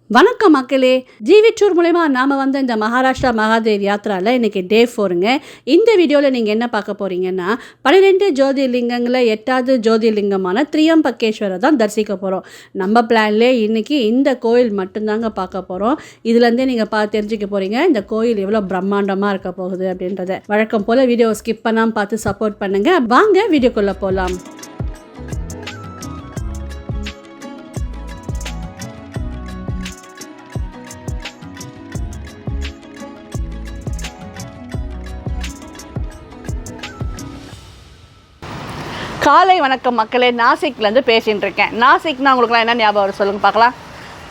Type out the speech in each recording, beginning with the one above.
வணக்கம் மக்களே. GV tour மூலமா நாம வந்த இந்த மகாராஷ்டிரா மகாதேவ் யாத்ரால இன்னைக்கு டே 4ங்க. இந்த வீடியோவில் நீங்கள் என்ன பார்க்க போறீங்கன்னா 12 ஜோதிர்லிங்கங்களில் 8வது ஜோதிர்லிங்கமான திரியம்பகேஸ்வரர் தான் தரிசிக்க போகிறோம். நம்ம பிளான்லேயே இன்னைக்கு இந்த கோயில் மட்டும்தாங்க பார்க்க போகிறோம். இதுலேருந்தே நீங்கள் தெரிஞ்சுக்க போகிறீங்க இந்த கோயில் எவ்வளோ பிரம்மாண்டமாக இருக்க போகுது அப்படின்றத. வழக்கம் போல் வீடியோ ஸ்கிப் பண்ணாமல் பார்த்து சப்போர்ட் பண்ணுங்க. வாங்க வீடியோக்குள்ளே போகலாம். காலை வணக்கம் மக்களே. நாசிக்லேருந்து பேசிகிட்டு இருக்கேன். நாசிக்னா உங்களுக்குலாம் என்ன ஞாபகம் வரும் சொல்லுங்கள் பார்க்கலாம்.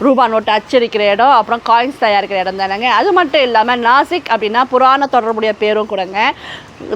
ரூபா நோட்டு அச்சடிக்கிற இடம், அப்புறம் காயின்ஸ் தயாரிக்கிற இடம் தானேங்க. அது மட்டும் இல்லாமல் நாசிக் அப்படின்னா புராண தொடர்புடைய பேரும் கூடங்க.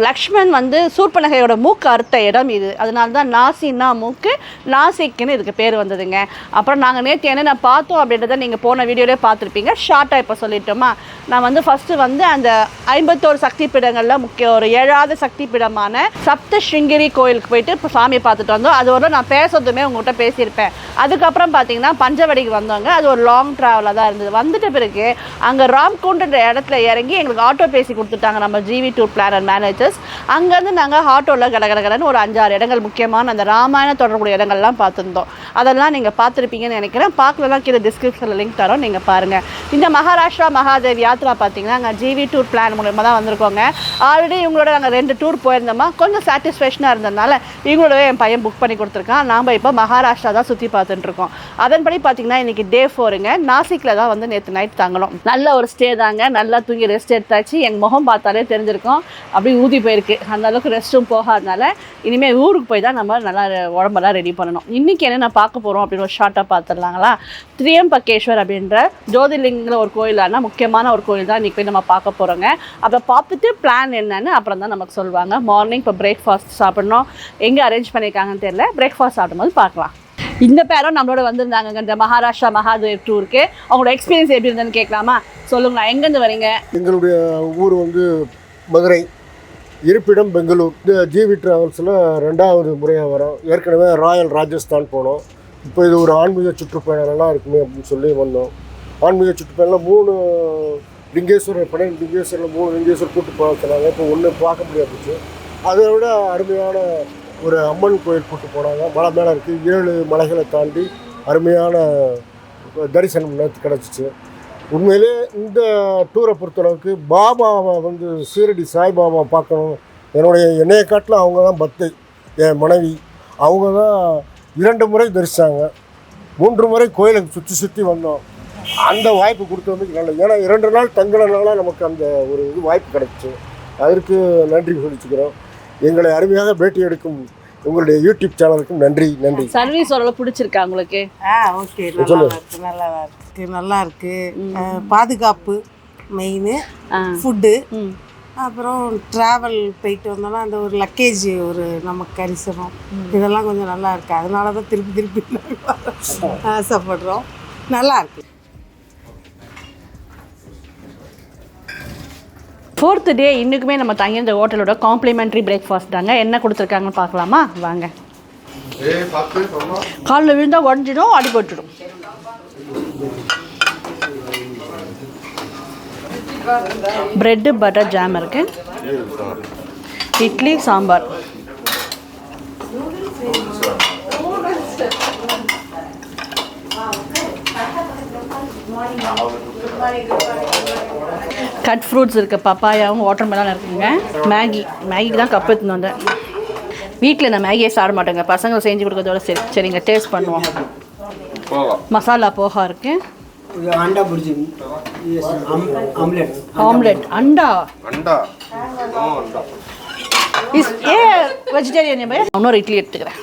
லக்ஷ்மண் சூர்பனகையோட மூக்கு அறுத்த இடம் இது. அதனால தான் நாசின்னா மூக்கு, நாசிக்னு இதுக்கு பேர் வந்ததுங்க. அப்புறம் நாங்கள் நேற்று என்னென்ன பார்த்தோம் அப்படின்றத நீங்கள் போன வீடியோவிலே பார்த்துருப்பீங்க. ஷார்ட்டாக இப்போ சொல்லிட்டோமா. நான் ஃபஸ்ட்டு அந்த 51 சக்தி பீடங்களில் முக்கிய ஒரு 7வது சக்தி பீடமான சப்தஸ்ருங்கிரி கோயிலுக்கு போயிட்டு இப்போ சாமி பார்த்துட்டு வந்தோம். அது ஒரு நான் பேசுறதுமே உங்கள்கிட்ட பேசியிருப்பேன். அதுக்கப்புறம் பார்த்தீங்கன்னா பஞ்சவடிக்கு வந்தோங்க. அது ஒரு லாங் ட்ராவலாக தான் இருந்தது. வந்துட்ட பிறகு அங்கே ராம்குண்டுன்ற இடத்துல இறங்கி எங்களுக்கு ஆட்டோ பேசி கொடுத்துட்டாங்க நம்ம ஜிவி டூர் பிளானர் மேனேஜர்ஸ். அங்கேருந்து நாங்கள் ஆட்டோவில் கடகடன்னு ஒரு 5-6 இடங்கள் முக்கியமான அந்த ராமாயண தொடர்புடைய இடங்கள்லாம் பார்த்துருந்தோம். அதெல்லாம் நீங்கள் பார்த்துருப்பீங்கன்னு நினைக்கிறேன். பார்க்கலாம் கீழே டிஸ்கிரிப்ஷனில் லிங்க் தரோம், நீங்கள் பாருங்கள். இந்த மகாராஷ்டிரா மகாதேவ் யாத்ரா பார்த்தீங்கன்னா நாங்கள் ஜிவி டூர் பிளான் மூலமாக தான் வந்திருக்கோங்க. ஆல்ரெடி இவங்களோட நாங்கள் 2 டூர் போயிருந்தோமா, கொஞ்சம் சாட்டிஸ்ஃபேக்ஷனாக இருந்ததுனால இவங்களோட என் பையன் புக் பண்ணி கொடுத்துருக்கான். நாம் இப்போ மகாராஷ்டிரா தான் சுற்றி பார்த்துட்டுருக்கோம். அதன்படி பார்த்தீங்கன்னா இன்றைக்கி டே 4ங்க. நாசிக்கில் தான் நேற்று நைட் தாங்கணும். நல்ல ஒரு ஸ்டே தாங்க. நல்லா தூங்கி ரெஸ்ட் எடுத்தாச்சு. எங்கள் முகம் பார்த்தாலே தெரிஞ்சிருக்கும், அப்படி ஊதி போயிருக்கு. அந்த அளவுக்கு ரெஸ்ட்டும் போகாதனால இனிமேல் ஊருக்கு போய் தான் நம்ம நல்லா உடம்பெல்லாம் ரெடி பண்ணணும். இன்றைக்கி என்ன பார்க்க போகிறோம் அப்படின்னு ஒரு ஷார்ட்டாக பார்த்துடலாங்களா. திரியம்பகேஸ்வர் அப்படின்ற ஜோதிர்லிங்கில் ஒரு கோயிலான முக்கியமான ஒரு கோயில் தான் இன்றைக்கி போய் நம்ம பார்க்க போகிறோங்க. அப்போ பார்த்துட்டு பிளான் என்னன்னு அப்புறம் தான் நமக்கு சொல்லுவாங்க. மார்னிங் இப்போ பிரேக்ஃபாஸ்ட் சாப்பிட்ணும். எங்கே அரேஞ்ச் பண்ணியிருக்காங்கன்னு தெரியல. பிரேக்ஃபாஸ்ட் சாப்பிடும்போது பார்க்கலாம். இந்த பேரும் நம்மளோட வந்திருந்தாங்க இந்த மகாராஷ்டிரா மகாதேவ் டூருக்கு. அவங்களோட எக்ஸ்பீரியன்ஸ் எப்படி இருந்ததுன்னு கேட்கலாமா? சொல்லுங்களா, எங்கேருந்து வரீங்க? எங்களுடைய ஊர் மதுரை, இருப்பிடம் பெங்களூர். இந்த ஜிவி ட்ராவல்ஸில் 2வது முறையாக வரோம். ஏற்கனவே ராயல் ராஜஸ்தான் போனோம். இப்போ இது ஒரு ஆன்மீக சுற்றுப்பயணம் நல்லா இருக்குமே அப்படின்னு சொல்லி வந்தோம். ஆன்மீக சுற்றுப்பயணம் 3 லிங்கேஸ்வரர், 12 லிங்கேஸ்வரில் 3 லிங்கேஸ்வரர் கூட்டு போக சொன்னாங்க. இப்போ ஒன்று பார்க்க முடியாதுச்சு. அதை விட அருமையான ஒரு அம்மன் கோயில் கூட்டு போனாங்க. மலை மேலே இருக்குது. 7 மலைகளை தாண்டி அருமையான தரிசனம் நேற்று கிடச்சிச்சு. உண்மையிலே இந்த டூரை பொறுத்தளவுக்கு பாபாவை சீரடி சாய்பாபா பார்க்கணும். என்னைய காட்டில் அவங்க தான் பக்தை. என் மனைவி அவங்க தான் 2 முறை தரிசித்தாங்க. 3 முறை கோயிலுக்கு சுற்றி வந்தோம். அந்த வாய்ப்பு கொடுத்தது நல்லது. ஏன்னா 2 நாள் தங்கினால நமக்கு அந்த ஒரு வாய்ப்பு கிடைச்சிச்சு. அதற்கு நன்றி சொல்லிச்சுக்கிறோம். எங்களை அருமையாக பேட்டி எடுக்கும் உங்களுடைய யூடியூப் சேனலுக்கும் நன்றி. சர்வீஸ் ஓரளவு பிடிச்சிருக்கா உங்களுக்கு? ஓகே, நல்லா இருக்கு. பாதுகாப்பு மெயின், ஃபுட்டு, அப்புறம் ட்ராவல் போயிட்டு வந்தோம்னா அந்த ஒரு லக்கேஜ் ஒரு நமக்கு கரிசனம், இதெல்லாம் கொஞ்சம் நல்லா இருக்கு. அதனால தான் திருப்பி ஆசைப்படுறோம். நல்லா இருக்கு. 4th டே இன்றைக்குமே நம்ம தங்கி இந்த ஹோட்டலோட காம்ப்ளிமெண்ட்ரி பிரேக்ஃபாஸ்ட் தாங்க. என்ன கொடுத்துருக்காங்கன்னு பார்க்கலாமா? வாங்க. காலில் விழுந்தால் உடஞ்சிடும், அடிபட்டுடும். பிரெட்டு பட்டர் ஜாம் இருக்கு, இட்லி சாம்பார், கட் ஃப்ரூட்ஸ் இருக்குது, பப்பாயாவும் வாட்டர் மெலன் இருக்குங்க. மேகிக்கு தான் கப் எடுத்துன்னு வந்தேன். வீட்டில் நான் மேகியே சாப்பிட மாட்டேங்க. பசங்க செஞ்சு கொடுக்கறதோட சரிங்க டேஸ்ட் பண்ணுவோம். மசாலா போகா இருக்கு. ஆம்லெட் அண்டா ஏ வெஜிடேரியன். இன்னொரு இட்லி எடுத்துக்கிறேன்.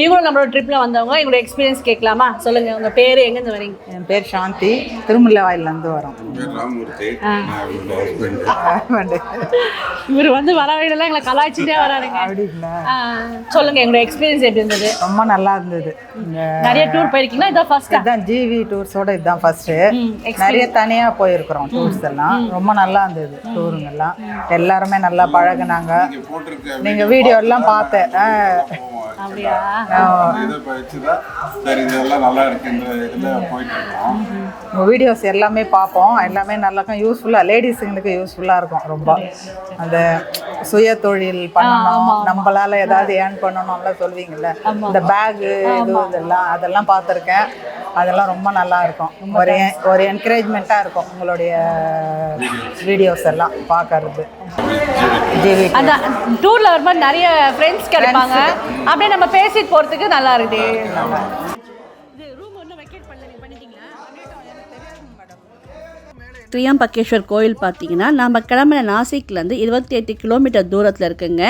இவங்களும் நம்மளோட ட்ரிப்பில் வந்தவங்க, இவங்களோட எக்ஸ்பீரியன்ஸ் கேட்கலாமா? சொல்லுங்கள், உங்கள் பேர், எங்கேருந்து வரீங்க? என் பேர் சாந்தி, திருமுல்லைவாயிலேருந்து வரோம். இவர் வந்து வர வழியிலலாம் எங்களை கலாய்ச்சிட்டே வராருங்க. அப்படிங்களா? சொல்லுங்கள், எங்களோட எக்ஸ்பீரியன்ஸ் எப்படி இருந்தது? ரொம்ப நல்லா இருந்தது. நிறைய டூர் போயிருக்கீங்களா? இதான் ஃபர்ஸ்ட்? இதுதான் ஜிவி டூர்ஸோட இதுதான் ஃபர்ஸ்ட்டு. நிறைய தனியாக போயிருக்கிறோம் டூர்ஸ் எல்லாம். ரொம்ப நல்லா இருந்தது டூருங்கெல்லாம். எல்லாருமே நல்லா பழகுனாங்க. நீங்கள் வீடியோ எல்லாம் பார்த்தேன். அப்படியா? உங்கள் வீடியோஸ் எல்லாமே பார்ப்போம். எல்லாமே நல்லா யூஸ்ஃபுல்லாக, லேடிஸுங்களுக்கு யூஸ்ஃபுல்லாக இருக்கும். ரொம்ப அந்த சுய தொழில் பண்ணணும், நம்மளால ஏதாவது ஏர்ன் பண்ணணும்லாம் சொல்லுவீங்கல்ல, இந்த பேகு இது இதெல்லாம் அதெல்லாம் பார்த்துருக்கேன். அதெல்லாம் ரொம்ப நல்லா இருக்கும். ஒரு என்கரேஜ்மெண்ட்டாக இருக்கும் உங்களுடைய வீடியோஸ் எல்லாம் பார்க்கறது. அந்த டூரில் வரும்போது நிறைய ஃப்ரெண்ட்ஸ் கிடைப்பாங்க. அப்படியே நம்ம பேசிட்டு போகிறதுக்கு நல்லா இருக்குது. திரியம்பகேஸ்வர் கோயில் பார்த்தீங்கன்னா நம்ம கிளம்பின நாசிக்லேருந்து 28 கிலோமீட்டர் தூரத்தில் இருக்குங்க.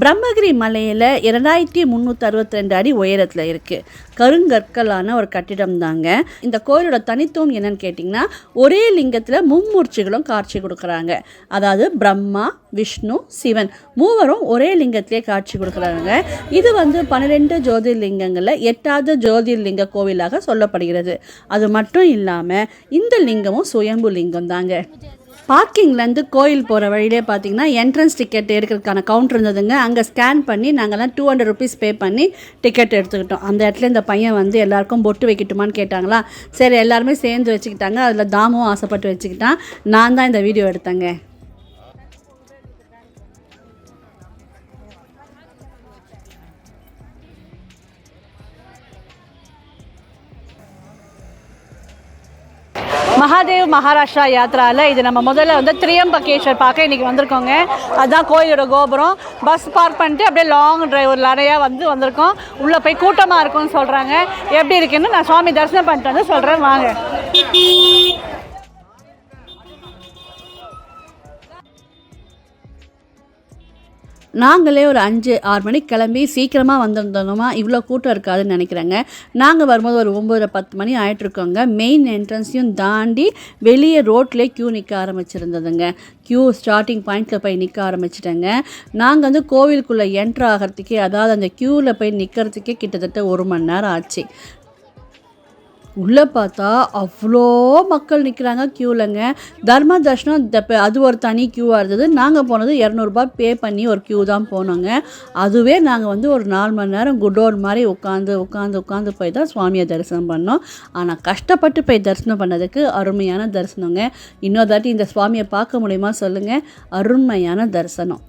பிரம்மகிரி மலையில் 2362 அடி உயரத்தில் இருக்குது. கருங்கற்களான ஒரு கட்டிடம் தாங்க. இந்த கோயிலோட தனித்துவம் என்னன்னு கேட்டிங்கன்னா, ஒரே லிங்கத்தில் மும்மூர்த்திகளும் காட்சி கொடுக்குறாங்க. அதாவது பிரம்மா, விஷ்ணு, சிவன் மூவரும் ஒரே லிங்கத்திலே காட்சி கொடுக்குறாங்க. இது வந்து 12 ஜோதிர்லிங்கங்களில் 8வது ஜோதிர்லிங்க கோவிலாக சொல்லப்படுகிறது. அது மட்டும் இல்லாமல் இந்த லிங்கமும் சுயம்பு லிங்கம் தாங்க. பார்க்கிங்லேருந்து கோயில் போகிற வழியிலே பார்த்தீங்கன்னா என்ட்ரன்ஸ் டிக்கெட் எடுக்கிறதுக்கான கவுண்டர் இருந்ததுங்க. அங்கே ஸ்கேன் பண்ணி நாங்கள்லாம் 200 ருபீஸ் பே பண்ணி டிக்கெட் எடுத்துக்கிட்டோம். அந்த இடத்துல இந்த பையன் வந்து எல்லாருக்கும் பொட்டு வைக்கட்டுமான்னு கேட்டாங்களா, சரி எல்லாருமே சேர்ந்து வச்சுக்கிட்டாங்க. அதில் தாமும் ஆசைப்பட்டு வச்சுக்கிட்டான். நான் தான் இந்த வீடியோ எடுத்தேங்க. மகாதேவ் மகாராஷ்டிரா யாத்திராவில் இது நம்ம முதல்ல வந்து திரியம்பகேஸ்வர் பார்க்க இன்றைக்கி வந்திருக்கோங்க. அதுதான் கோயிலோட கோபுரம். பஸ் பார்க் பண்ணிட்டு அப்படியே லாங் டிரைவர் நிறையா வந்திருக்கோம். உள்ளே போய் கூட்டமாக இருக்கும்னு சொல்கிறாங்க. எப்படி இருக்குன்னு நான் சுவாமி தரிசனம் பண்ணிட்டு வந்து சொல்கிறேன், வாங்க. நாங்களே ஒரு 5-6 மணிக்கு கிளம்பி சீக்கிரமாக வந்திருந்தோமா இவ்வளோ கூட்டம் இருக்காதுன்னு நினைக்கிறேங்க. நாங்கள் வரும்போது ஒரு 9-10 மணி ஆகிட்ருக்கோங்க. மெயின் என்ட்ரன்ஸையும் தாண்டி வெளியே ரோட்லேயே க்யூ நிற்க ஆரம்பிச்சிருந்ததுங்க. க்யூ ஸ்டார்டிங் பாயிண்டில் போய் நிற்க ஆரம்பிச்சிட்டேங்க. நாங்கள் வந்து கோவிலுக்குள்ளே என்ட்ரு ஆகிறதுக்கே, அதாவது அந்த க்யூவில் போய் நிற்கிறதுக்கே கிட்டத்தட்ட 1 மணி நேரம் ஆச்சு. உள்ளே பார்த்தா அவ்வளோ மக்கள் நிற்கிறாங்க க்யூலங்க. தர்ம தர்ஷனம் அது ஒரு தனி க்யூவாக இருந்தது. நாங்கள் போனது 200 ரூபாய் பே பண்ணி ஒரு க்யூ தான் போனோங்க. அதுவே நாங்கள் வந்து ஒரு 4 மணி நேரம் குடோன் மாதிரி உட்காந்து போய் தான் சுவாமியை தரிசனம் பண்ணோம். ஆனால் கஷ்டப்பட்டு போய் தரிசனம் பண்ணதுக்கு அருமையான தரிசனங்க. இன்னொரு தாட்டி இந்த சுவாமியை பார்க்க முடியுமா சொல்லுங்கள், அருமையான தரிசனம்.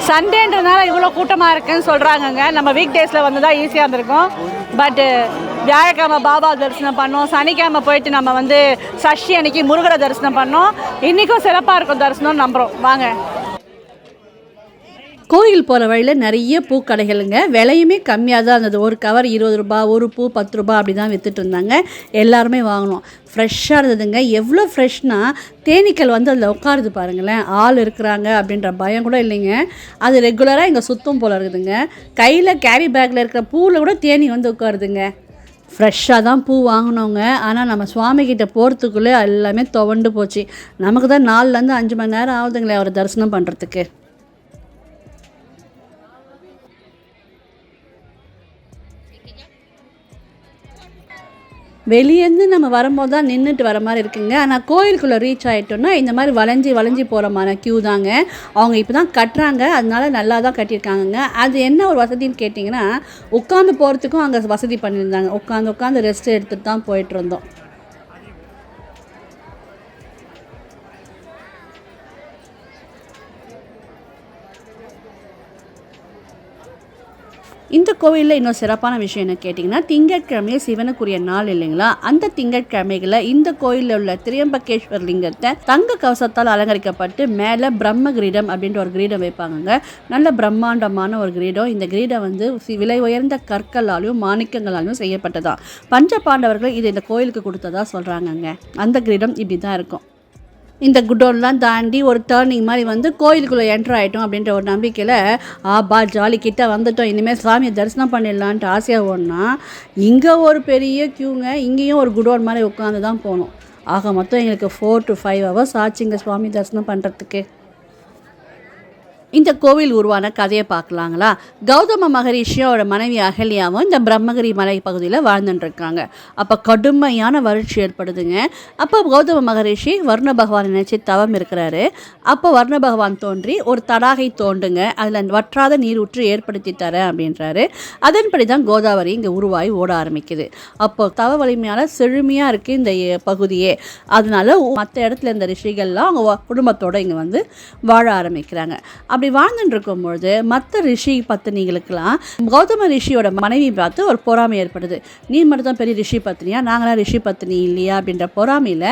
சண்டேன்றதுனால இவ்வளோ கூட்டமாக இருக்குன்னு சொல்கிறாங்கங்க. நம்ம வீக் டேஸில் வந்து தான் ஈஸியாக இருந்திருக்கும். பட்டு வியாழக்கிழமை பாபா தரிசனம் பண்ணோம். சனிக்கிழமை போயிட்டு நம்ம வந்து சஷ்டி அன்னைக்கு முருகரை தரிசனம் பண்ணோம். இன்றைக்கும் சிறப்பாக இருக்கும் தரிசனம் நம்புகிறோம், வாங்க. கோயில் போகிற வழியில் நிறைய பூக்கடைகளுங்க. விலையுமே கம்மியாக தான் இருந்தது. ஒரு கவர் 20 ரூபாய், ஒரு பூ 10 ரூபாய் அப்படி தான் விற்றுட்டு இருந்தாங்க. எல்லாருமே வாங்கினோம். ஃப்ரெஷ்ஷாக இருந்ததுங்க. எவ்வளோ ஃப்ரெஷ்னால் தேனீக்கள் வந்து அதில் உட்காருது பாருங்களேன். ஆள் இருக்கிறாங்க அப்படின்ற பயம் கூட இல்லைங்க. அது ரெகுலராக இங்கே சுத்தம் போல் இருக்குதுங்க. கையில் கேரி பேக்கில் இருக்கிற பூவில் கூட தேனி வந்து உட்காருதுங்க. ஃப்ரெஷ்ஷாக தான் பூ வாங்கினோங்க. ஆனால் நம்ம சுவாமிகிட்ட போகிறதுக்குள்ளே எல்லாமே துவண்டு போச்சு. நமக்கு தான் 4லேருந்து 5 மணி நேரம் ஆகுதுங்களே அவர் தரிசனம் பண்ணுறதுக்கு. வெளியேருந்து நம்ம வரும்போது தான் நின்றுட்டு வர மாதிரி இருக்குங்க. ஆனால் கோயிலுக்குள்ளே ரீச் ஆகிட்டோன்னா இந்த மாதிரி வளைஞ்சி போகிற மாதிரி க்யூ தாங்க. அவங்க இப்போ தான் கட்டுறாங்க, அதனால நல்லா தான் கட்டியிருக்காங்கங்க. அது என்ன ஒரு வசதின்னு கேட்டிங்கன்னா, உட்காந்து போகிறதுக்கும் அங்கே வசதி பண்ணியிருந்தாங்க. உட்காந்து ரெஸ்ட் எடுத்துகிட்டு தான் போயிட்டு இருந்தோம். இந்த கோவிலில் இன்னும் சிறப்பான விஷயம் என்ன கேட்டிங்கன்னா, திங்கட்கிழமையே சிவனுக்குரிய நாள் இல்லைங்களா. அந்த திங்கட்கிழமைகளில் இந்த கோயிலில் உள்ள திரியம்பகேஸ்வர் லிங்கத்தை தங்க கவசத்தால் அலங்கரிக்கப்பட்டு மேலே பிரம்ம கிரீடம் அப்படின்ற ஒரு கிரீடம் வைப்பாங்க. நல்ல பிரம்மாண்டமான ஒரு கிரீடம். இந்த கிரீடம் வந்து விலை உயர்ந்த கற்களாலையும் மாணிக்கங்களாலையும் செய்யப்பட்டதான். பஞ்ச பாண்டவர்கள் இது இந்த கோயிலுக்கு கொடுத்ததா சொல்கிறாங்கங்க. அந்த கிரீடம் இப்படி தான் இருக்கும். இந்த குடோன்லாம் தாண்டி ஒரு டேர்னிங் மாதிரி வந்து கோயிலுக்குள்ளே என்ட்ரு ஆகிட்டோம் அப்படின்ற ஒரு நம்பிக்கையில் பா ஜாலி கிட்ட வந்துட்டோம், இனிமேல் சாமியை தரிசனம் பண்ணிடலான்ட்டு ஆசையாக ஓடனா இங்கே ஒரு பெரிய க்யூங்க. இங்கேயும் ஒரு குடோன் மாதிரி உட்காந்து தான் போகணும். ஆக மொத்தம் எங்களுக்கு 4 to 5 hours ஆச்சுங்க சுவாமி தரிசனம் பண்ணுறதுக்கு. இந்த கோவில் உருவான கதையை பார்க்கலாங்களா? கௌதம மகரிஷியோட மனைவி அகல்யாவும் இந்த பிரம்மகிரி மலை பகுதியில் வாழ்ந்துட்டுருக்காங்க. அப்போ கடுமையான வறட்சி ஏற்படுதுங்க. அப்போ கௌதம மகரிஷி வர்ண பகவான் நினச்சி தவம் இருக்கிறாரு. அப்போ வர்ண பகவான் தோன்றி ஒரு தடாகை தோண்டுங்க, அதில் வற்றாத நீரூற்று ஏற்படுத்தி தரேன் அப்படின்றாரு. அதன்படி தான் கோதாவரி இங்கே உருவாகி ஓட ஆரம்பிக்குது. அப்போ தவ வலிமையால் செழுமையாக இருக்குது இந்த பகுதியே. அதனால மற்ற இடத்துல இந்த ரிஷிகள்லாம் அவங்க குடும்பத்தோடு இங்கே வந்து வாழ ஆரம்பிக்கிறாங்க. அப்படி வாழ்ந்துட்டு இருக்கும்பொழுது மற்ற ரிஷி பத்தினிகளுக்கெல்லாம் கௌதம ரிஷியோட மனைவி பார்த்து ஒரு பொறாமை ஏற்படுது. நீ மட்டும் தான் பெரிய ரிஷி பத்தினியா, நாங்களாம் ரிஷி பத்தினி இல்லையா அப்படின்ற பொறாமையில்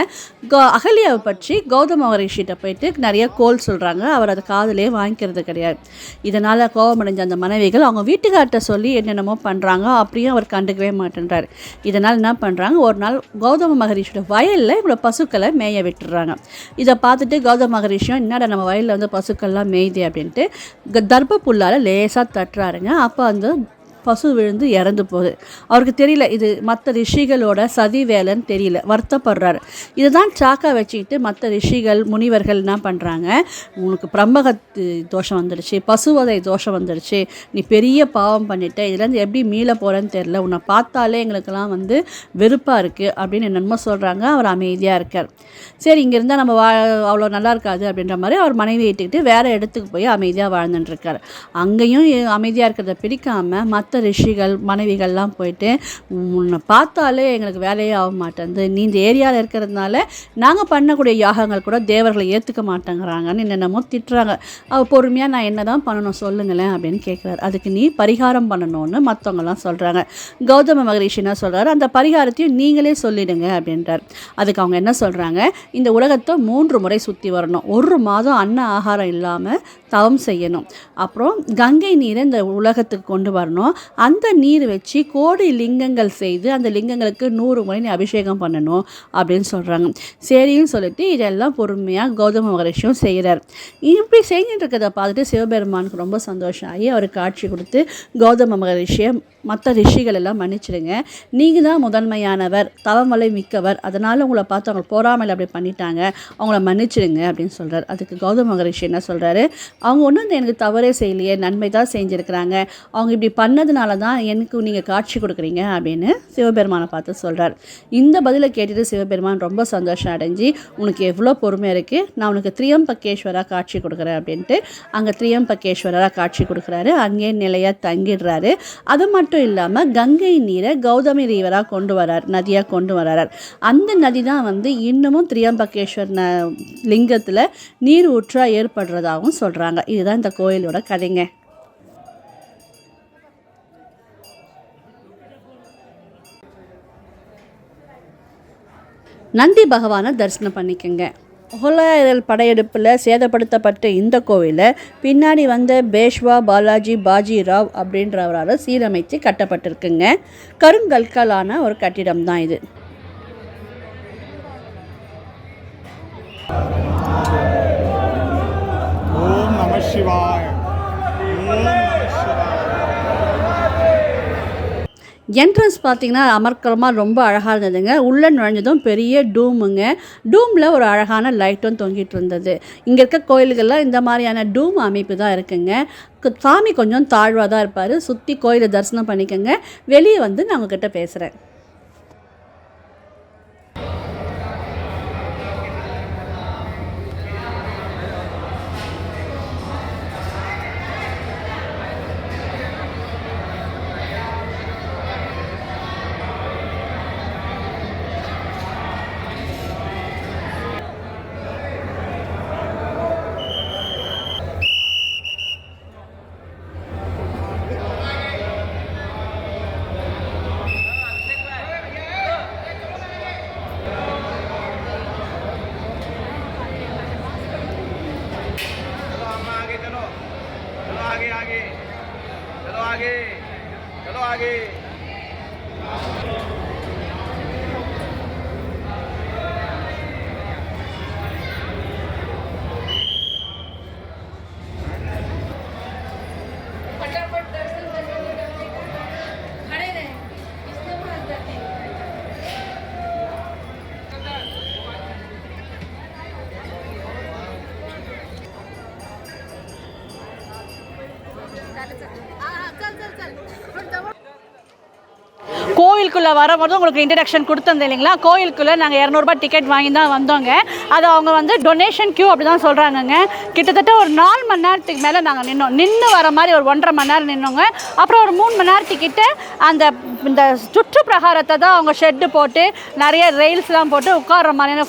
அகல்யாவை பற்றி கௌதம ரிஷிகிட்ட போயிட்டு நிறைய கோல் சொல்கிறாங்க. அவர் அதை காதிலே வாங்கிக்கிறது கிடையாது. இதனால் கோபமடைஞ்ச அந்த மனைவிகள் அவங்க வீட்டுக்கார்ட்ட சொல்லி என்னென்னமோ பண்ணுறாங்க. அப்படியும் அவர் கண்டுக்கவே மாட்டேன்றார். இதனால் என்ன பண்ணுறாங்க, ஒரு நாள் கௌதம மகரிஷியோட வயலில் இவ்வளோ பசுக்களை மேய விட்டுறாங்க. இதை பார்த்துட்டு கௌதம மகரிஷியும் என்னடா நம்ம வயலில் வந்து பசுக்கள்லாம் மேய்தே அப்படின்ட்டு தர்ப புல்லால் லேசாக தட்டுறாருங்க. அப்போ அந்த பசு விழுந்து இறந்து போகுது. அவருக்கு தெரியல இது மற்ற ரிஷிகளோட சதி வேலைன்னு தெரியல, வருத்தப்படுறாரு. இதை தான் சாக்கா வச்சுக்கிட்டு மற்ற ரிஷிகள் முனிவர்கள் என்ன பண்ணுறாங்க, உனக்கு பிரம்மகத்து தோஷம் வந்துடுச்சு, பசுவதை தோஷம் வந்துடுச்சு, நீ பெரிய பாவம் பண்ணிட்ட, இதுலேருந்து எப்படி மீள போகிறேன்னு தெரியல, உன்னை பார்த்தாலே எங்களுக்கெல்லாம் வந்து வெறுப்பாக இருக்குது அப்படின்னு என்னென்னமோ சொல்கிறாங்க. அவர் அமைதியாக இருக்கார். சரி இங்கே இருந்தால் நம்ம அவ்வளோ நல்லா இருக்காது அப்படின்ற மாதிரி அவர் மனைவி இட்டுக்கிட்டு வேறு இடத்துக்கு போய் அமைதியாக வாழ்ந்துட்டுருக்கார். அங்கேயும் அமைதியாக இருக்கிறத பிடிக்காமல் மற்ற ரிஷிகள் மனைவிகள்லாம் போயிட்டு உன்னை பார்த்தாலே எங்களுக்கு வேலையே ஆக மாட்டேங்குது, நீ இந்த ஏரியாவில் இருக்கிறதுனால நாங்கள் பண்ணக்கூடிய யாகங்கள் கூட தேவர்களை ஏற்றுக்க மாட்டேங்கிறாங்கன்னு என்னென்னமோ திட்டுறாங்க. அவள் பொறுமையாக நான் என்ன தான் பண்ணணும் சொல்லுங்களேன் அப்படின்னு கேட்குறாரு. அதுக்கு நீ பரிகாரம் பண்ணணும்னு மற்றவங்கலாம் சொல்கிறாங்க. கௌதம மகரிஷி என்ன சொல்கிறாரு, அந்த பரிகாரத்தையும் நீங்களே சொல்லிடுங்க அப்படின்றார். அதுக்கு அவங்க என்ன சொல்கிறாங்க, இந்த உலகத்தை 3 முறை சுற்றி வரணும், 1 மாதம் அன்ன ஆகாரம் இல்லாமல் தவம் செய்யணும், அப்புறம் கங்கை நீரை இந்த உலகத்துக்கு கொண்டு வரணும், அந்த நீர் வச்சு கோடி லிங்கங்கள் செய்து அந்த லிங்கங்களுக்கு 100 முறை நீ அபிஷேகம் பண்ணணும் அப்படின்னு சொல்கிறாங்க. சரின்னு சொல்லிட்டு இதெல்லாம் பொறுமையாக கௌதம மகரிஷியும் செய்கிறார். இப்படி செஞ்சுட்டு இருக்கிறத பார்த்துட்டு சிவபெருமானுக்கு ரொம்ப சந்தோஷம் ஆகி அவருக்கு காட்சி கொடுத்து கௌதம மகரிஷியை மற்ற ரிஷிகள் எல்லாம் மன்னிச்சிடுங்க, நீங்கள் தான் முதன்மையானவர், தவமலை மிக்கவர், அதனால் உங்களை பார்த்து அவங்க பொறாமையில் அப்படி பண்ணிட்டாங்க, அவங்கள மன்னிச்சிடுங்க அப்படின்னு சொல்கிறார். அதுக்கு கௌதம மகரிஷி என்ன சொல்கிறாரு, அவங்க ஒன்றும் எனக்கு தவறே செய்யலையே, நன்மை தான் செஞ்சுருக்கிறாங்க, அவங்க இப்படி பண்ணதுனால தான் எனக்கு நீங்கள் காட்சி கொடுக்குறீங்க அப்படின்னு சிவபெருமானை பார்த்து சொல்கிறார். இந்த பதிலை கேட்டுட்டு சிவபெருமான் ரொம்ப சந்தோஷம் அடைஞ்சி, உனக்கு எவ்வளோ பொறுமை இருக்குது, நான் உனக்கு திரியம்பகேஸ்வராக காட்சி கொடுக்குறேன் அப்படின்ட்டு அங்கே திரியம்பகேஸ்வரராக காட்சி கொடுக்குறாரு. அங்கேயே நிலையாக தங்கிடுறாரு. அது மட்டும் இல்லாமல் கங்கை நீரை கௌதமி ரிவராக கொண்டு வரார், நதியாக கொண்டு வரார். அந்த நதி தான் வந்து இன்னமும் திரியம்பகேஸ்வர் லிங்கத்தில் நீர் ஊற்றாக ஏற்படுறதாகவும் சொல்கிறாங்க. இதுதான் இந்த கோயிலோட கதைங்க. நந்தி பகவானை தரிசனம் பண்ணிக்கோங்க. முகலாயர்கள் படையெடுப்பில் சேதப்படுத்தப்பட்ட இந்த கோவிலை பின்னாடி வந்த பேஷ்வா பாலாஜி பாஜிராவ் அப்படின்றவரால் சீரமைத்து கட்டப்பட்டிருக்குங்க. கருங்கற்களான ஒரு கட்டிடம் தான் இது. ஓம் நம சிவாய. என்ட்ரன்ஸ் பார்த்திங்கன்னா அமர்க்கலமாக ரொம்ப அழகாக இருந்ததுங்க. உள்ளே நுழைஞ்சதும் பெரிய டூமுங்க. டூமில் ஒரு அழகான லைட்டும் தொங்கிட்டு இருந்தது. இங்கே இருக்க கோயில்கள்லாம் இந்த மாதிரியான டூம் அமைப்பு தான் இருக்குங்க. சாமி கொஞ்சம் தாழ்வாக தான் இருப்பார். சுற்றி கோயிலை தரிசனம் பண்ணிக்கோங்க. வெளியே வந்து நான் உங்ககிட்ட பேசுகிறேன். கோயிலுக்குள்ளே வரும்போது உங்களுக்கு இன்ட்ரடக்ஷன் கொடுத்துருந்தேன் இல்லைங்களா, கோயிலுக்குள்ளே நாங்கள் 200 டிக்கெட் வாங்கி தான் வந்தோங்க. அது அவங்க வந்து டொனேஷன் கியூ அப்படி தான் சொல்கிறாங்கங்க. கிட்டத்தட்ட ஒரு 4 மணி நேரத்துக்கு மேலே நாங்கள் நின்று வர மாதிரி ஒரு 1.5 மணி நேரம் நின்னோங்க. அப்புறம் ஒரு 3 மணி நேரத்துக்கிட்ட இந்த சுற்று பிரகாரத்தை தான் அவங்க ஷெட்டு போட்டு நிறைய ரெயில்ஸ்லாம் போட்டு உட்கார்ற மாதிரியான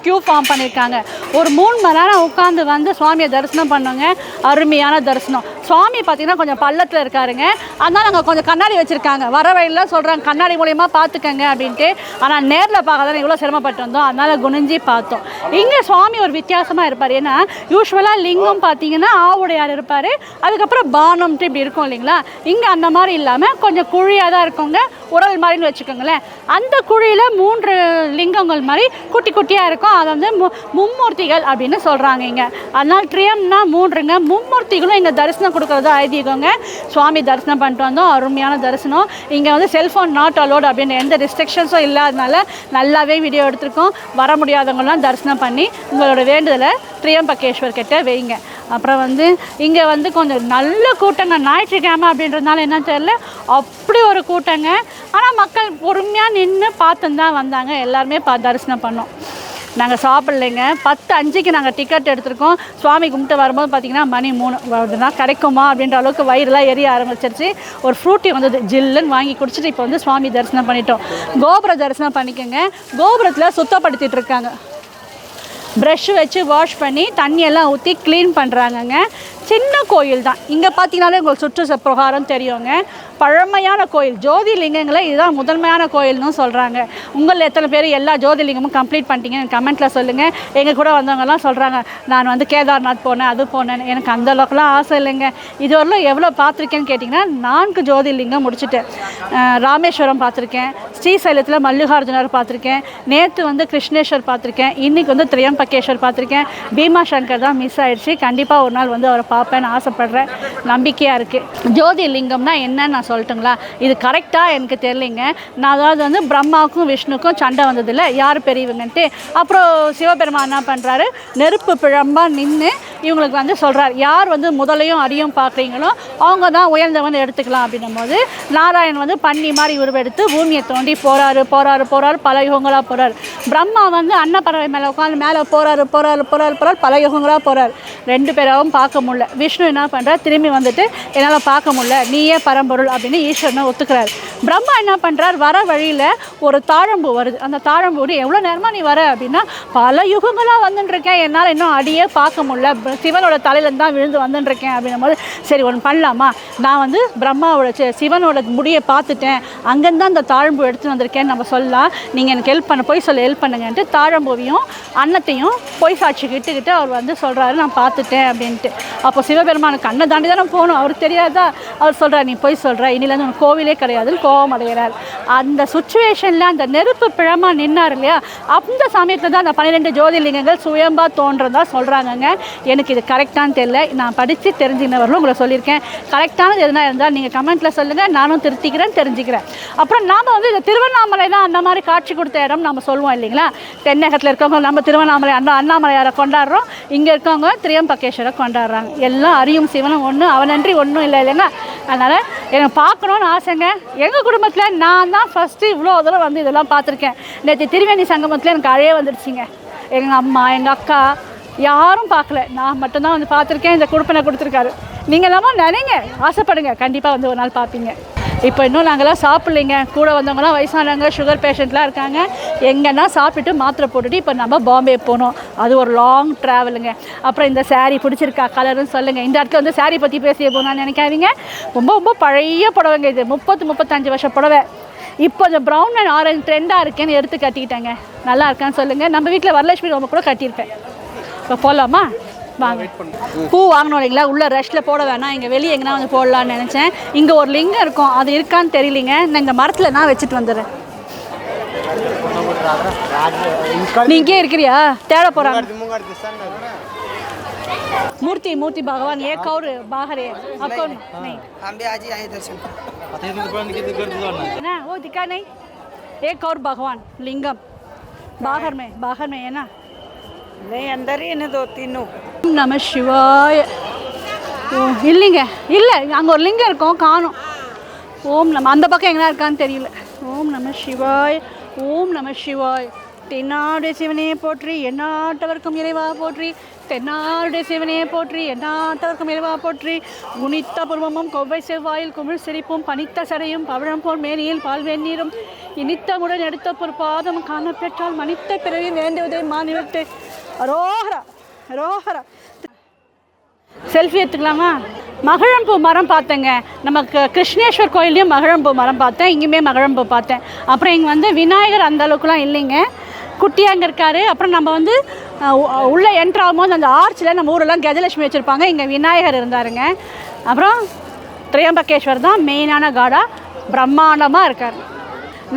கியூ ஃபார்ம் பண்ணியிருக்காங்க. ஒரு 3 மணி நேரம் உட்காந்து வந்து சுவாமியை தரிசனம் பண்ணோங்க. அருமையான தரிசனம். சுவாமி பார்த்திங்கன்னா கொஞ்சம் பள்ளத்தில் இருக்காருங்க. அதனால் நாங்கள் கொஞ்சம் கண்ணாடி வச்சுருக்காங்க. வர வழியில் சொல்கிறாங்க கண்ணாடி மூலியமாக பார்த்துக்கங்க அப்படின்ட்டு. ஆனால் நேரில் பார்க்க தான் இவ்வளோ சிரமப்பட்டு வந்தோம். அதனால் குனிஞ்சி பார்த்தோம். இங்கே சுவாமி ஒரு வித்தியாசமாக இருப்பார். ஏன்னா யூஸ்வலாக லிங்கம் பார்த்தீங்கன்னா ஆவுடையார் இருப்பார், அதுக்கப்புறம் பானம்ட்டு இப்படி இருக்கும் இல்லைங்களா. இங்கே அந்த மாதிரி இல்லாமல் கொஞ்சம் குழியாக தான் இருக்குங்க, உரல் மாதிரின்னு வச்சுக்கோங்களேன். அந்த குழியில் 3 லிங்கங்கள் மாதிரி குட்டி குட்டியாக இருக்கும். அதை வந்து மும்மூர்த்திகள் அப்படின்னு சொல்கிறாங்க இங்கே. அதனால் ட்ரியம்னா 3ங்க. மும்மூர்த்திகளும் இங்கே தரிசனம் கொடுக்குறது ஐதீகங்க. சுவாமி தரிசனம் பண்ணிட்டு வந்தோம். அருமையான தரிசனம். இங்கே வந்து செல்ஃபோன் நாட் அலோட் அப்படின்னு எந்த ரெஸ்ட்ரிக்ஷன்ஸும் இல்லாதனால நல்லாவே வீடியோ எடுத்திருக்கோம். வர முடியாதவங்களாம் தரிசனம் பண்ணி உங்களோட வேண்டுதலை திரியம்பகேஸ்வர் கிட்ட வைங்க. அப்புறம் வந்து இங்கே வந்து கொஞ்சம் நல்ல கூட்டங்க. ஞாயிற்றுக்கிழமை அப்படின்றதுனால என்ன தெரியல, அப்படி ஒரு கூட்டங்க. ஆனால் மக்கள் பொறுமையாக நின்று பார்த்துன்னு தான் வந்தாங்க. எல்லாருமே தரிசனம் பண்ணோம். நாங்கள் சாப்பிட்லைங்க. 10:05க்கு நாங்கள் டிக்கெட் எடுத்திருக்கோம். சுவாமி கும்பிட்டு வரும்போது பார்த்திங்கன்னா மணி 3 வருதுன்னா கிடைக்குமா அப்படின்ற அளவுக்கு வயிறுலாம் எரிய ஆரம்பிச்சிருச்சு. ஒரு ஃப்ரூட்டி வந்தது, ஜில்லுன்னு வாங்கி குடிச்சிட்டு இப்போ வந்து சுவாமி தரிசனம் பண்ணிட்டோம். கோபுர தரிசனம் பண்ணிக்கோங்க. கோபுரத்தில் சுத்தப்படுத்திட்டு இருக்காங்க. ப்ரஷ் வச்சு வாஷ் பண்ணி தண்ணியெல்லாம் ஊற்றி க்ளீன் பண்ணுறாங்கங்க. சின்ன கோயில் தான். இங்கே பார்த்தீங்கன்னாலே உங்களுக்கு சுற்று பிரகாரம் தெரியுங்க. பழமையான கோயில். ஜோதிலிங்கங்களை இதுதான் முதன்மையான கோயில்னு சொல்கிறாங்க. உங்களில் எத்தனை பேர் எல்லா ஜோதிலிங்கமும் கம்ப்ளீட் பண்ணிட்டீங்கன்னு கமெண்ட்டில் சொல்லுங்கள். எங்கள் கூட வந்தவங்கலாம் சொல்கிறாங்க, நான் வந்து கேதார்நாத் போனேன், அது போனேன். எனக்கு அந்த அளவுக்குலாம் ஆசை இல்லைங்க. இதுவரையிலும் எவ்வளோ பார்த்துருக்கேன்னு கேட்டிங்கன்னா 4 ஜோதிலிங்கம் முடிச்சுட்டேன். ராமேஸ்வரம் பார்த்துருக்கேன், ஸ்ரீசைலத்தில் மல்லிகார்ஜுனர் பார்த்துருக்கேன், நேற்று வந்து கிருஷ்ணேஸ்வர் பார்த்துருக்கேன், இன்றைக்கி வந்து திரியம்பகேஸ்வர் பார்த்துருக்கேன். பீமா சங்கர் தான் மிஸ் ஆகிடுச்சு. கண்டிப்பாக ஒரு நாள் வந்து அவரை பார்ப்பேன்னு ஆசைப்பட்றேன். நம்பிக்கையாக இருக்குது. ஜோதிலிங்கம்னா என்னன்னு நான் சொல்லட்டுங்களா? இது கரெக்டாக எனக்கு தெரியலைங்க. நான் அதாவது வந்து பிரம்மாவுக்கும் விஷ்ணுக்கும் சண்டை வந்ததில்லை, யார் பெரியவங்கன்ட்டு. அப்புறம் சிவபெருமான் என்ன பண்ணுறாரு, நெருப்பு பிழம்பாக நின்று இவங்களுக்கு வந்து சொல்கிறார், யார் வந்து முதலையும் அடியும் பார்க்குறீங்களோ அவங்க தான் உயர்ந்தவன் எடுத்துக்கலாம் அப்படின்னும் போது நாராயணன் வந்து பன்னி மாதிரி உருவெடுத்து பூமியை தோண்டி போகிறாரு பல யுகங்களாக போகிறார். பிரம்மா வந்து அன்னப்பறவை மேலே உட்காந்து மேலே போகிறாரு பல யுகங்களாக போகிறார். 2 பேராவும் பார்க்க முடியல. விஷ்ணு என்ன பண்ணுறார், திரும்பி வந்துட்டு என்னால் பார்க்க முடியல, நீயே பரம்பொருள் அப்படின்னு ஈஸ்வரனை ஒத்துக்கிறார். பிரம்மா என்ன பண்ணுறார், வர வழியில் ஒரு தாழம்பு வருது. அந்த தாழம்பு எவ்வளோ நேரமாக நீ வர அப்படின்னா, பல யுகங்களாக வந்துட்டுருக்கேன், என்னால் இன்னும் அடியே பார்க்க முடியல, சிவனோட தலையிலேருந்து தான் விழுந்து வந்துட்டுருக்கேன் அப்படின்னும் போது, சரி ஒன்று பண்ணலாமா, நான் வந்து பிரம்மாவோட சிவனோட முடியை பார்த்துட்டேன், அங்கேருந்து அந்த தாழம்பு எடுத்து வந்திருக்கேன்னு நம்ம சொல்லலாம், நீங்கள் எனக்கு ஹெல்ப் ஹெல்ப் பண்ணுங்கன்ட்டு தாழம்பூவையும் அன்னத்தையும் பொய் சாட்சி கிட்டுக்கிட்டு அவர் வந்து சொல்கிறாரு, நான் பார்த்துட்டேன் அப்படின்ட்டு. அப்போ சிவபெருமானுக்கு கண்ணை தாண்டி தான் நான் போகணும், அவருக்கு தெரியாதா? அவர் சொல்கிறார், நீ போய் சொல்கிற, இனிலேருந்து உனக்கு கோவிலே கிடையாதுன்னு கோபம் அடைகிறார். அந்த சுச்சுவேஷனில் அந்த நெருப்பு பிழமாக நின்னார் இல்லையா, அந்த சமயத்தில் தான் அந்த 12 ஜோதிலிங்கங்கள் சுயம்பா தோன்றதா சொல்கிறாங்கங்க. எனக்கு இது கரெக்டானு தெரியல, நான் படித்து தெரிஞ்சுக்கினவர்களும் உங்களை சொல்லியிருக்கேன். கரெக்டானது எதுனா இருந்தால் நீங்கள் கமெண்ட்டில் சொல்லுங்கள், நானும் தெரிஞ்சுக்கிறேன். அப்புறம் நாம் வந்து இந்த திருவண்ணாமலை தான் அந்த மாதிரி காட்சி கொடுத்த இடம் நம்ம சொல்லுவோம் இல்லைங்களா. தென்னகத்தில் இருக்கவங்க நம்ம திருவண்ணாமலை அண்ணாமலையாரை கொண்டாடுறோம், இங்கே இருக்கவங்க திரியம்பகேஸ்வரை கொண்டாடுறாங்க. எல்லாம் அறியும் சிவனும் ஒன்று, அவனன்றி ஒன்றும் இல்லை இல்லைங்க. அதனால் எனக்கு பார்க்கணுன்னு ஆசைங்க. எங்கள் குடும்பத்தில் நான் தான் ஃபஸ்ட்டு இவ்வளோ தூரம் வந்து இதெல்லாம் பார்த்துருக்கேன். நேற்று திருவேணி சங்கமத்தில் எனக்கு அழைய வந்துடுச்சிங்க. எங்கள் அம்மா எங்கள் அக்கா யாரும் பார்க்கல, நான் மட்டும்தான் வந்து பார்த்துருக்கேன். இந்த கொடுப்பனை கொடுத்துருக்காரு. நீங்கள் எல்லாமே நினைங்க, ஆசைப்படுங்க, கண்டிப்பாக வந்து ஒரு நாள் பார்ப்பீங்க. இப்போ இன்னும் நாங்கள்லாம் சாப்பிட்லைங்க. கூட வந்தவங்களாம் வயசானவங்க, சுகர் பேஷண்ட்லாம் இருக்காங்க. எங்கன்னா சாப்பிட்டுட்டு மாத்திரை போட்டுட்டு இப்போ நம்ம பாம்பே போனோம். அது ஒரு லாங் ட்ராவலுங்க. அப்புறம் இந்த சாரீ பிடிச்சிருக்கா, கலருன்னு சொல்லுங்கள். இந்த இடத்துல வந்து சாரீ பற்றி பேசிய போனான்னு நினைக்காதீங்க. ரொம்ப பழைய புடவைங்க இது, 30-35 வருஷம் புடவை. இப்போ இந்த ப்ரௌன் அண்ட் ஆரஞ்சு ட்ரெண்டாக இருக்கேன்னு எடுத்து கட்டிக்கிட்டேங்க. நல்லா இருக்கான்னு சொல்லுங்கள். நம்ம வீட்டில் வரலட்சுமி ரொம்ப கூட கட்டியிருப்பேன். இப்போ போகலாமா? வாங்க. பூ வாங்கணும் இல்லைங்களா, உள்ள ரஷ்ல போட வேணாம், இங்கே வெளியே எங்கன்னா வந்து போடலான்னு நினச்சேன். இங்கே ஒரு லிங்கம் இருக்கும், அது இருக்கான்னு தெரியலிங்க. நான் இந்த மரத்தில் நான் வச்சுட்டு வந்துடுறேன். நீ இங்கே இருக்கிறியா? தேட போகிறாங்க. मूर्ति भगवान एक और बाहर है, आपको नहीं? हम भी आज ही आए दर्शन ना, वो दिखा नहीं, एक और भगवान लिंगम बाहर में है ना, नहीं अंदर ही है ना 2-3 नमः शिवाय। ஓ இல்லைங்க, இல்லை அங்கே ஒரு லிங்கம் இருக்கும் காணும். ஓம் நம்ம அந்த பக்கம் எங்கன்னா இருக்கான்னு தெரியல. ஓம் நம சிவாய், ஓம் நம சிவாய். தென்னாடுடைய சிவனே போற்றி, எந்நாட்டவர்க்கும் இறைவா போற்றி. தென்னாடுடைய சிவனே போற்றி, எந்நாட்டவர்க்கும் இறைவா போற்றி. குனித்த புருவமும் கொவ்வை செவ்வாயில் குமிழ் சிரிப்பும் பனித்த சடையும் பவழம் போல் மேனியில் பால் வெந்நீரும் இனித்த முடன் எடுத்த பொறுப்பாதம் காணப்பெற்றால் மனித்த பிறவி வேண்டுவதை மாநிலத்தை. அரோஹரா அரோஹரா. செல்ஃபி எடுத்துக்கலாமா? மகிழம்பூ மரம் பார்த்தேங்க. நமக்கு கிருஷ்ணேஸ்வர் கோயிலையும் மகிழம்பூ மரம் பார்த்தேன், இங்கேயுமே மகிழம்பூ பார்த்தேன். அப்புறம் இங்கே வந்து விநாயகர் அந்த அளவுக்குலாம் இல்லைங்க, குட்டியாக அங்கே இருக்கார். அப்புறம் நம்ம வந்து உள்ளே என்ட்ரு ஆகும்போது அந்த ஆர்ச்சில் நம்ம ஊரெல்லாம் கஜலட்சுமி வச்சுருப்பாங்க, இங்கே விநாயகர் இருந்தாருங்க. அப்புறம் திரியம்பகேஸ்வர் தான் மெயினான காடாக பிரம்மாண்டமாக இருக்கார்.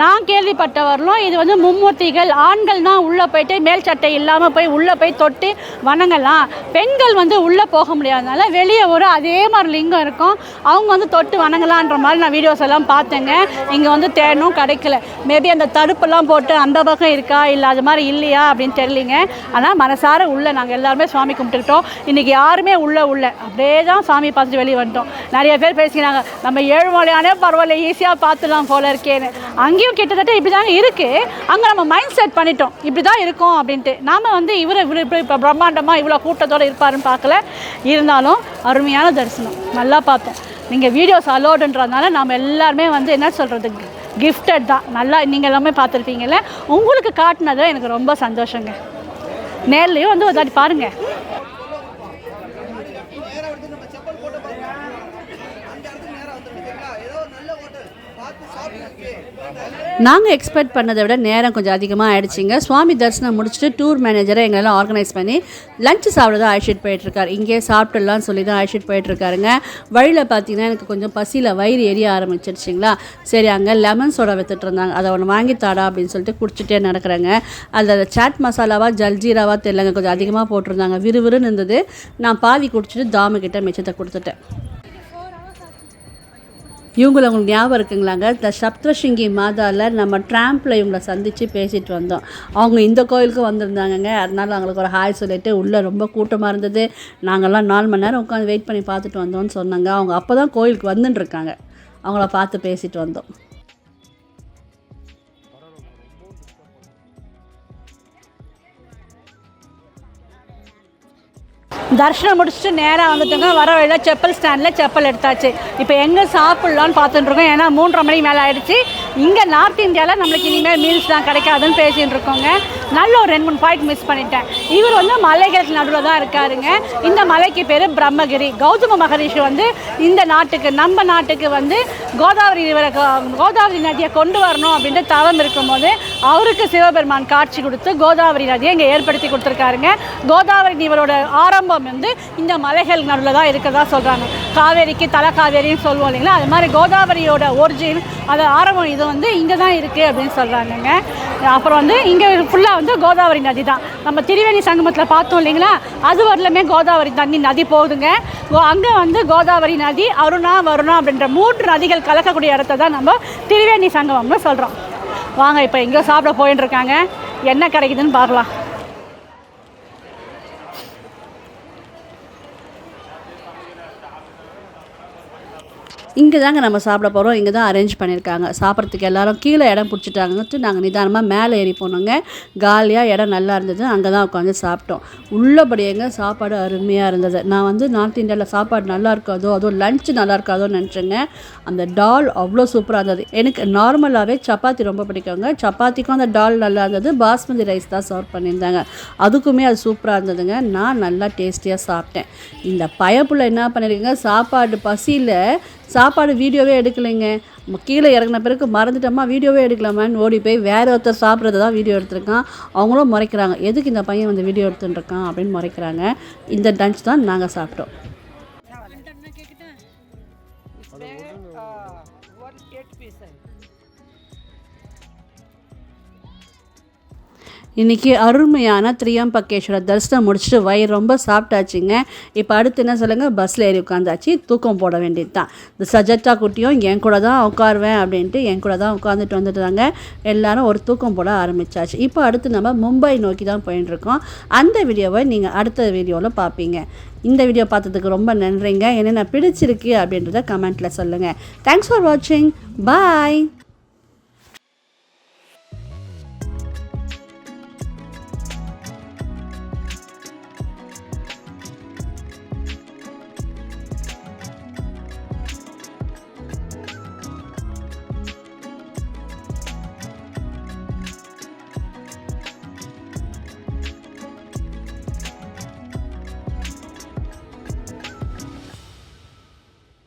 நான் கேள்விப்பட்டவர்களும் இது வந்து மும்மூர்த்திகள், ஆண்கள் தான் உள்ளே போய்ட்டு மேல் சட்டை இல்லாமல் போய் உள்ளே போய் தொட்டு வணங்கலாம். பெண்கள் வந்து உள்ளே போக முடியாதனால வெளியே ஒரு அதே மாதிரி லிங்கம் இருக்கும், அவங்க வந்து தொட்டு வணங்கலான்ற மாதிரி நான் வீடியோஸ் எல்லாம் பார்த்தேங்க. இங்கே வந்து தேடணும் கிடைக்கல. மேபி அந்த தடுப்பெல்லாம் போட்டு அந்த பக்கம் இருக்கா இல்லை அது மாதிரி இல்லையா அப்படின்னு தெரியலிங்க. ஆனால் மனசார உள்ளே நாங்கள் எல்லாருமே சுவாமி கும்பிட்டுக்கிட்டோம். இன்றைக்கி யாருமே உள்ளே அப்படியே தான் சாமி பார்த்துட்டு வெளியே வந்துட்டோம். நிறைய பேர் பேசிக்கிறாங்க, நம்ம ஏழுமலையானே பரவாயில்ல ஈஸியாக பார்த்துலாம் போல இருக்கேன்னு. அங்கேயும் கிட்டத்தட்ட இப்படி தாங்க இருக்குது. அங்கே நம்ம மைண்ட் செட் பண்ணிட்டோம் இப்படி தான் இருக்கும் அப்படின்ட்டு. நாம் வந்து இவர் இப்போ பிரம்மாண்டமாக இவ்வளோ கூட்டத்தோடு இருப்பாருன்னு பார்க்கல. இருந்தாலும் அருமையான தரிசனம் நல்லா பார்த்தோம். நீங்கள் வீடியோஸ் அலோடுன்றதுனால நாம் எல்லாருமே வந்து என்ன சொல்கிறது, கிஃப்டட் தான். நல்லா நீங்கள் எல்லாமே பார்த்துருப்பீங்கல்ல, உங்களுக்கு காட்டினது எனக்கு ரொம்ப சந்தோஷங்க. நேர்லேயும் வந்து ஒரு தாட்டி பாருங்கள். நாங்கள் எக்ஸ்பெக்ட் பண்ணதை விட நேரம் கொஞ்சம் அதிகமாக ஆகிடுச்சிங்க. சுவாமி தரிசனம் முடிச்சுட்டு டூர் மேனேஜரை எங்களெல்லாம் ஆர்கனைஸ் பண்ணி லஞ்சு சாப்பிட தான் அழைச்சிட்டு போயிட்டுருக்காரு. இங்கே சாப்பிட்டுலாம் சொல்லி தான் அழைச்சிட்டு போயிட்டுருக்காருங்க. வழியில் பார்த்தீங்கன்னா எனக்கு கொஞ்சம் பசியில் வயிறு எரிய ஆரம்பிச்சிருச்சிங்களா. சரி, அங்கே லெமன் சோடா விற்றுட்டு இருந்தாங்க, அதை ஒன்று வாங்கி தாடா அப்படின்னு சொல்லிட்டு குடிச்சிட்டே நடக்கிறேங்க. அதில் சாட் மசாலாவா ஜல்ஜீராவா தெரியலங்க, கொஞ்சம் அதிகமாக போட்டிருந்தாங்க, விறுவிறுன்னு இருந்தது. நான் பாதி குடிச்சிட்டு தாமுக்கிட்ட மிச்சத்தை கொடுத்துட்டேன். இவங்களை உங்களுக்கு ஞாபகம் இருக்குங்களாங்க, இந்த சப்தரிஷி மாதாவில் நம்ம ட்ராம்பில் இவங்களை சந்தித்து பேசிட்டு வந்தோம். அவங்க இந்த கோயிலுக்கு வந்திருந்தாங்கங்க. அதனால் அவங்களுக்கு ஒரு ஹாய் சொல்லிவிட்டு உள்ளே ரொம்ப கூட்டமாக இருந்தது. நாங்கள்லாம் 4 மணி நேரம் உட்காந்து வெயிட் பண்ணி பார்த்துட்டு வந்தோம்னு சொன்னாங்க. அவங்க அப்போ தான் கோயிலுக்கு வந்துட்டுருக்காங்க. அவங்கள பார்த்து பேசிட்டு வந்தோம். தர்ஷனம் முடிச்சுட்டு நேராக வந்துட்டோங்க. வர வழியில் செப்பல் ஸ்டாண்டில் செப்பல் எடுத்தாச்சு. இப்போ எங்கே சாப்பிட்லான்னு பார்த்துட்டுருக்கோம். ஏன்னா 3:30 மணிக்கு மேலே ஆகிடுச்சு. இங்கே நார்த் இந்தியாவில் நம்மளுக்கு இனிமேல் மீல்ஸ் தான் கிடைக்காதுன்னு பேசிகிட்டு இருக்கோங்க. நல்ல ஒரு 2-3 பாயிண்ட் மிஸ் பண்ணிட்டேன். இவர் வந்து மலைகளுக்கு நடுவில் தான் இருக்காருங்க. இந்த மலைக்கு பேர் பிரம்மகிரி. கௌதம மகரிஷி வந்து இந்த நாட்டுக்கு, நம்ம நாட்டுக்கு வந்து கோதாவரி நதியை கொண்டு வரணும் அப்படின்ட்டு தவம் இருக்கும்போது அவருக்கு சிவபெருமான் காட்சி கொடுத்து கோதாவரி நதியை இங்கே ஏற்படுத்தி கொடுத்துருக்காருங்க. கோதாவரி இவரோட ஆரம்பம் வந்து இந்த மலைகள் நடுவில் தான் இருக்கிறதா சொல்கிறாங்க. காவேரிக்கு தலை காவேரின்னு சொல்லுவோம் இல்லைங்களா, அது மாதிரி கோதாவரியோட ஒரிஜின், அது ஆரம்பம் இது வந்து இங்கே தான் இருக்குது அப்படின்னு சொல்கிறாங்கங்க. அப்புறம் வந்து இங்கே ஃபுல்லாக வந்து கோதாவரி நதி தான். நம்ம திரிவேணி சங்கமத்தில் பார்த்தோம் இல்லைங்களா, அது வரலுமே கோதாவரி தண்ணி நதி போகுதுங்க. அங்கே வந்து கோதாவரி நதி, அருணா வருணா அப்படின்ற 3 நதிகள் கலக்கக்கூடிய இடத்த தான் நம்ம திரிவேணி சங்கமம்னு சொல்கிறோம். வாங்க இப்போ எங்கேயோ சாப்பிட போயின்னு இருக்காங்க, என்ன கிடைக்குதுன்னு பார்க்கலாம். இங்கே தாங்க நம்ம சாப்பிட போகிறோம். இங்கே தான் அரேஞ்ச் பண்ணியிருக்காங்க சாப்பிட்றதுக்கு. எல்லோரும் கீழே இடம் பிடிச்சிட்டாங்கன்ட்டு நாங்கள் நிதானமாக மேலே ஏறி போனோங்க. காலியாக இடம் நல்லா இருந்தது, அங்கே தான் உட்காந்து சாப்பிட்டோம். உள்ளபடியேங்க சாப்பாடு அருமையாக இருந்தது. நான் வந்து நார்த் இந்தியாவில் சாப்பாடு நல்லா இருக்காதோ, அதுவும் லஞ்சு நல்லா இருக்காதோன்னு நினச்சேங்க. அந்த டால் அவ்வளோ சூப்பராக இருந்தது. எனக்கு நார்மலாகவே சப்பாத்தி ரொம்ப பிடிக்குங்க. சப்பாத்திக்கும் அந்த டால் நல்லா இருந்தது. பாஸ்மதி ரைஸ் தான் சர்வ் பண்ணியிருந்தாங்க, அதுக்குமே அது சூப்பராக இருந்ததுங்க. நான் நல்லா டேஸ்டியாக சாப்பிட்டேன். இந்த பயப்புள்ள என்ன பண்ணியிருக்கேங்க, சாப்பாடு பசியில் சாப்பாடு வீடியோவே எடுக்கலைங்க. கீழே இறங்கின பிறகு மறந்துட்டோமா, வீடியோவே எடுக்கலாமான்னு ஓடி போய் வேறு ஒருத்தர் சாப்பிட்றது தான் வீடியோ எடுத்துருக்கான். அவங்களும் முறைக்கிறாங்க, எதுக்கு இந்த பையன் வந்து வீடியோ எடுத்துட்டுருக்கான் அப்படின்னு முறைக்கிறாங்க. இந்த லஞ்ச் தான் நாங்கள் சாப்பிட்டோம். இன்றைக்கி அருமையான திரியம்பகேஸ்வரர் தரிசனம் முடிச்சுட்டு வயிறு ரொம்ப சாப்பிட்டாச்சுங்க. இப்போ அடுத்து என்ன சொல்லுங்கள், பஸ்ஸில் ஏறி உட்காந்தாச்சு, தூக்கம் போட வேண்டியது தான். இந்த சஜத்தா குட்டியும் என் கூட தான் உட்காருவேன் அப்படின்ட்டு என் கூட தான் உட்காந்துட்டு வந்துட்டாங்க. எல்லோரும் ஒரு தூக்கம் போட ஆரம்பித்தாச்சு. இப்போ அடுத்து நம்ம மும்பை நோக்கி தான் போயிட்டுருக்கோம். அந்த வீடியோவை நீங்கள் அடுத்த வீடியோவில் பார்ப்பீங்க. இந்த வீடியோ பார்த்ததுக்கு ரொம்ப நன்றிங்க. என்னென்ன பிடிச்சிருக்கு அப்படின்றத கமெண்ட்டில் சொல்லுங்கள். தேங்க்ஸ் ஃபார் வாட்சிங். பாய்.